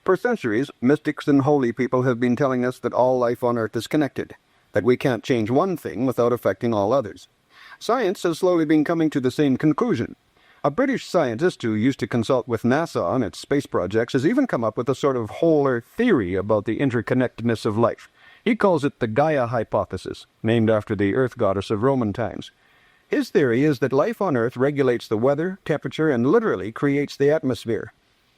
For centuries, mystics and holy people have been telling us that all life on Earth is connected, that we can't change one thing without affecting all others. Science has slowly been coming to the same conclusion. A British scientist who used to consult with NASA on its space projects has even come up with a sort of whole Earth theory about the interconnectedness of life. He calls it the Gaia hypothesis, named after the Earth goddess of Roman times. His theory is that life on Earth regulates the weather, temperature, and literally creates the atmosphere.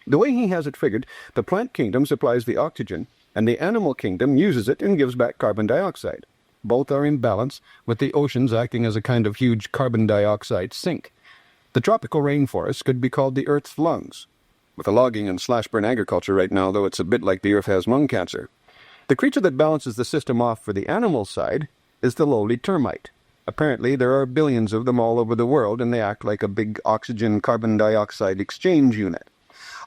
The way he has it figured, the plant kingdom supplies the oxygen, and the animal kingdom uses it and gives back carbon dioxide. Both are in balance, with the oceans acting as a kind of huge carbon dioxide sink. The tropical rainforest could be called the Earth's lungs. With the logging and slash-burn agriculture right now, though, it's a bit like the Earth has lung cancer. The creature that balances the system off for the animal side is the lowly termite. Apparently, there are billions of them all over the world, and they act like a big oxygen-carbon dioxide exchange unit.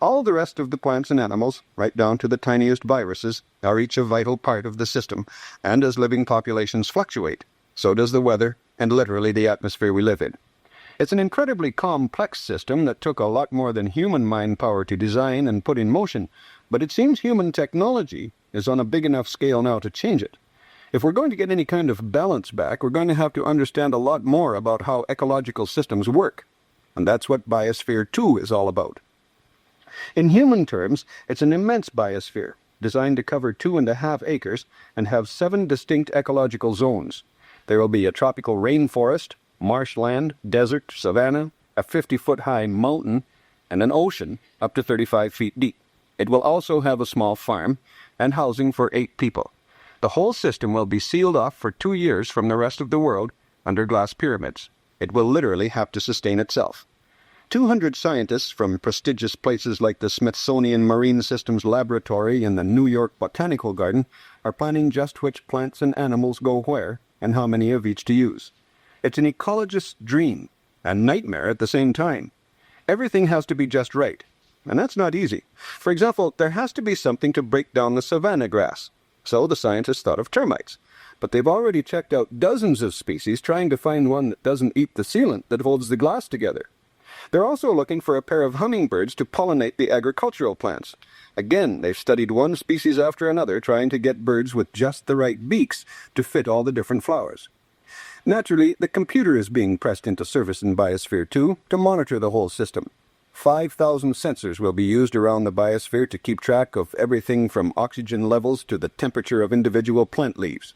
All the rest of the plants and animals, right down to the tiniest viruses, are each a vital part of the system, and as living populations fluctuate, so does the weather and literally the atmosphere we live in. It's an incredibly complex system that took a lot more than human mind power to design and put in motion, but it seems human technology is on a big enough scale now to change it. If we're going to get any kind of balance back, we're going to have to understand a lot more about how ecological systems work, and that's what Biosphere 2 is all about. In human terms, it's an immense biosphere, designed to cover 2.5 acres and have 7 distinct ecological zones. There will be a tropical rainforest, marshland, desert, savanna, a 50-foot-high mountain, and an ocean up to 35 feet deep. It will also have a small farm and housing for 8 people. The whole system will be sealed off for 2 years from the rest of the world under glass pyramids. It will literally have to sustain itself. 200 scientists from prestigious places like the Smithsonian Marine Systems Laboratory and the New York Botanical Garden are planning just which plants and animals go where and how many of each to use. It's an ecologist's dream and nightmare at the same time. Everything has to be just right, and that's not easy. For example, there has to be something to break down the savanna grass. So the scientists thought of termites, but they've already checked out dozens of species trying to find one that doesn't eat the sealant that holds the glass together. They're also looking for a pair of hummingbirds to pollinate the agricultural plants. Again, they've studied one species after another, trying to get birds with just the right beaks to fit all the different flowers. Naturally, the computer is being pressed into service in Biosphere 2 to monitor the whole system. 5,000 sensors will be used around the biosphere to keep track of everything from oxygen levels to the temperature of individual plant leaves.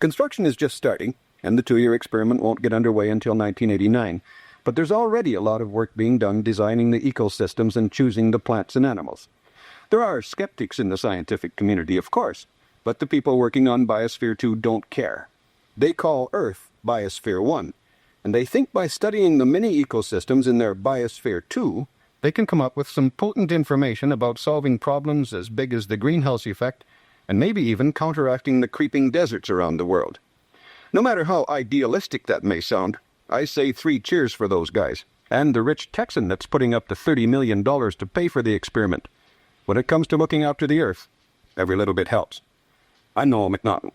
Construction is just starting, and the 2-year experiment won't get underway until 1989. But there's already a lot of work being done designing the ecosystems and choosing the plants and animals. There are skeptics in the scientific community, of course, but the people working on Biosphere 2 don't care. They call Earth Biosphere 1, and they think by studying the many ecosystems in their Biosphere 2, they can come up with some potent information about solving problems as big as the greenhouse effect, and maybe even counteracting the creeping deserts around the world. No matter how idealistic that may sound, I say 3 cheers for those guys, and the rich Texan that's putting up the $30 million to pay for the experiment. When it comes to looking after the Earth, every little bit helps. I'm Noel McNaughton.